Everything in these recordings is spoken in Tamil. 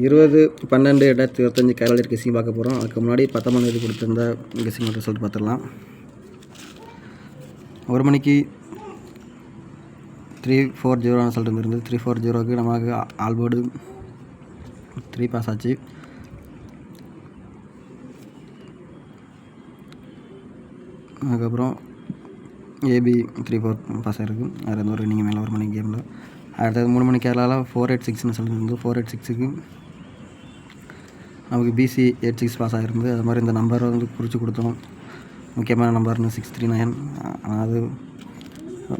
20/12/2025 கேரளா கெஸ்ஸிங் பார்க்க போகிறோம். அதுக்கு முன்னாடி 19 கொடுத்துருந்த கெஸ்ஸிங் ரிசல்ட் பார்த்துடலாம். 1 மணிக்கு 340 ரிசல்ட் வந்துருந்து. 340க்கு நமக்கு ஆல்போர்டு 3 பாஸ் ஆச்சு. அதுக்கப்புறம் ஏபி 3-4 பாஸ் ஆகிருக்கு. அது வந்து ஒரு இன்னிங் மேலே 1 மணிக்கு கேமில். அடுத்தது 3 மணி கேரளாவில் 486 ரிசல்ட் இருந்து. 486க்கு நமக்கு பிசி 86 பாஸ் ஆகிருந்து. அது மாதிரி இந்த நம்பரை வந்து குறித்து கொடுத்தோம். முக்கியமான நம்பர்னு 639. அது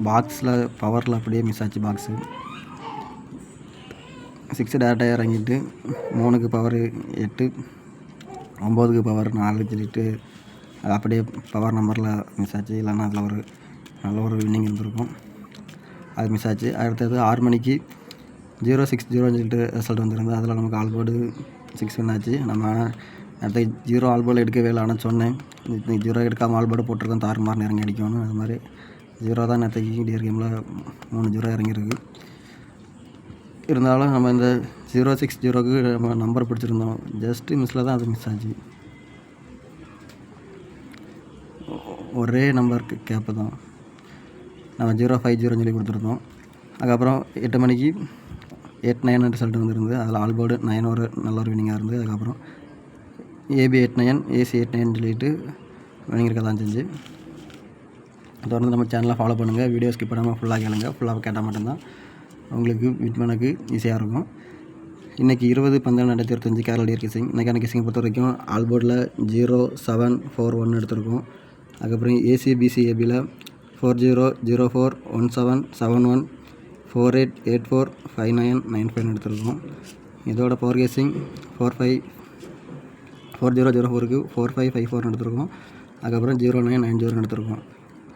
பாக்ஸில் பவரில் அப்படியே மிஸ் ஆச்சு. பாக்ஸு 6 டேரெக்டாக இறங்கிட்டு 3க்கு பவர் 8, 9க்கு பவர் 4 சொல்லிட்டு அது அப்படியே பவர் நம்பரில் மிஸ் ஆச்சு. இல்லைன்னா அதில் ஒரு நல்ல ஒரு வின்னிங் இருந்திருக்கும். அது மிஸ் ஆச்சு. அடுத்தது 6 மணிக்கு 060 சொல்லிட்டு ரிசல்ட் வந்துருந்து. அதில் நமக்கு ஆல்போர்டு 6 வின் ஆச்சு. நம்ம அடுத்த 0 ஆல்போர்டு எடுக்கவே இல்லை. ஆனால் சொன்னேன் 0 எடுக்காமல் ஆல்போர்டு போட்டிருக்கோம், தாறுமாறு இறங்கி அடிக்கணும். அது மாதிரி 0 தான் நேற்றுக்கு டியர் கேமில் 3 0 இறங்கியிருக்கு. இருந்தாலும் நம்ம இந்த 060க்கு நம்ம நம்பர் பிடிச்சிருந்தோம். ஜஸ்ட்டு மிஸ்ஸில் தான் அது மிஸ் ஆச்சு. ஒரே நம்பருக்கு கேப்பு தான். நம்ம 050 சொல்லி கொடுத்துருந்தோம். அதுக்கப்புறம் 8 மணிக்கு 89 ரிசல்ட் வந்துருந்து. அதில் ஆல்போர்டு 9 ஒரு நல்ல ஒரு வினிங்காக இருந்து. அதுக்கப்புறம் ஏபி 89, ஏசி 89 சொல்லிட்டு வினிங் இருக்க தான் செஞ்சு. தொடர்ந்து நம்ம சேனலை ஃபாலோ பண்ணுங்கள். வீடியோ ஸ்கிப் பண்ணாமல் ஃபுல்லாக கேளுங்க. ஃபுல்லாக கேட்டால் மட்டும்தான் உங்களுக்கு வின் பண்ணக்கு ஈஸியாக இருக்கும். இன்றைக்கி 20/12/2025 கேரளா டியர் கெஸ்ஸிங். இன்றைக்கான கெஸ்ஸிங் பொறுத்த வரைக்கும் ஆல்போர்டில் 0741 எடுத்திருக்கோம். அதுக்கப்புறம் ஏசி பிசி ஏபியில் 4004 1771 4884 5995 எடுத்திருக்கோம். இதோட பவர் கெஸ்ஸிங் 4004க்கு 4554 எடுத்திருக்கோம். அதுக்கப்புறம் 0990 எடுத்திருக்கோம்.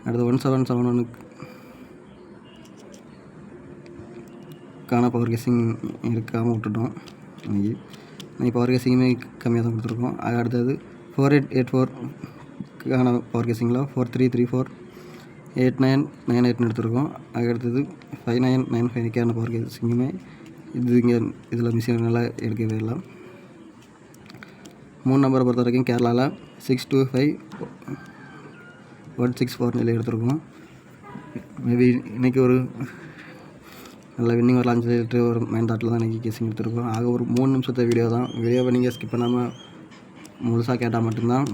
அடுத்து 1771க்கான பவர் கெஸ்ஸிங் இருக்காமல் விட்டுட்டோம். இன்னைக்கு பவர் கெஸ்ஸிங்குமே கம்மியாக தான் கொடுத்துருக்கோம். அது அடுத்தது 4884க்கான பவர் கெஸ்ஸிங்கில் 4334 8998 எடுத்திருக்கோம். அதுக்கடுத்தது 5995க்கான பவர் கெஸ்ஸிங்குமே இதில் மிஷினால் எடுக்கவே இல்லை. 3 நம்பரை பொறுத்த வரைக்கும் கேரளாவில் 625164 எடுத்திருக்கோம். மேபி இன்றைக்கி ஒரு நல்ல வின்னிங் வரலாம்னு சொல்லிட்டு ஒரு மைண்ட் தாட்டில் தான் இன்றைக்கி கெஸ்ஸிங் எடுத்திருக்கோம். ஆக ஒரு 3 நிமிஷத்தை வீடியோ தான். வீடியோவை நீங்கள் ஸ்கிப் பண்ணாமல் முழுசாக கேட்டால் மட்டும்தான்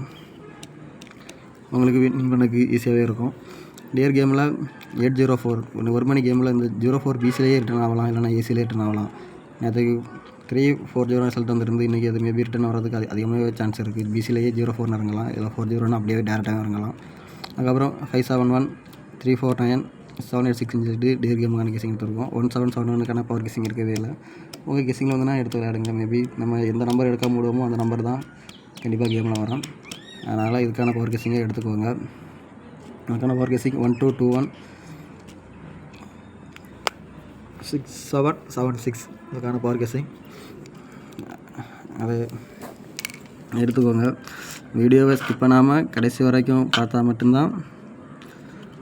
உங்களுக்கு வின்னிங் பண்ணக்கு ஈஸியாகவே இருக்கும். டியர் கேமில் 804 1 மணி கேமில் இந்த 04 பிசிலேயே ரிட்டர்ன் ஆகலாம், இல்லைனா ஏசிலேயே ரிட்டர்ன் ஆகலாம். நேற்றுக்கு 340 ரிசல்ட் வந்துருந்து. இன்றைக்கி அது மேபி ரிட்டர்ன் வர்றதுக்கு அதிகமாகவே சான்ஸ் இருக்குது. பிசிலேயே 04 இறங்கலாம், இல்லை 40 அப்படியே டேரெக்டாக இறங்கலாம். அதுக்கப்புறம் 571 349 786 சொல்லிட்டு டியர் கேமுக்கான கெஸ்ஸிங் எடுத்துருக்கோம். 1771க்கான பவர் கெஸ்ஸிங் இருக்கவே இல்லை. உங்கள் கெஸ்ஸிங்கில் வந்துன்னா எடுத்து விளையாடுங்க. மேபி நம்ம எந்த நம்பர் எடுக்காம விடுவோமோ அந்த நம்பர் தான் கண்டிப்பாக கேமில் வரும். அதனால் இதுக்கான பவர் கெஸ்ஸிங்கை எடுத்துக்கோங்க. அதுக்கான பவர் கெஸ்ஸிங் 1221 6776 இதுக்கான பவர் கெஸ்ஸிங் அதை எடுத்துக்கோங்க. வீடியோவை ஸ்கிப் பண்ணாமல் கடைசி வரைக்கும் பார்த்தா மட்டும்தான்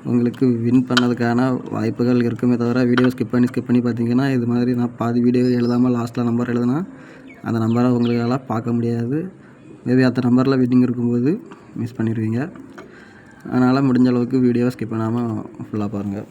உங்களுக்கு வின் பண்ணதுக்கான வாய்ப்புகள் இருக்குமே தவிர வீடியோ ஸ்கிப் பண்ணி பார்த்தீங்கன்னா இது மாதிரி நான் பாதி வீடியோ எழுதாமல் லாஸ்ட்டில் நம்பர் எழுதுனா அந்த நம்பரை உங்களால் பார்க்க முடியாது. மேபி அந்த நம்பரில் வின்னிங் இருக்கும்போது மிஸ் பண்ணிடுவீங்க. அதனால் முடிஞ்ச அளவுக்கு வீடியோவை ஸ்கிப் பண்ணாமல் ஃபுல்லாக பாருங்கள்.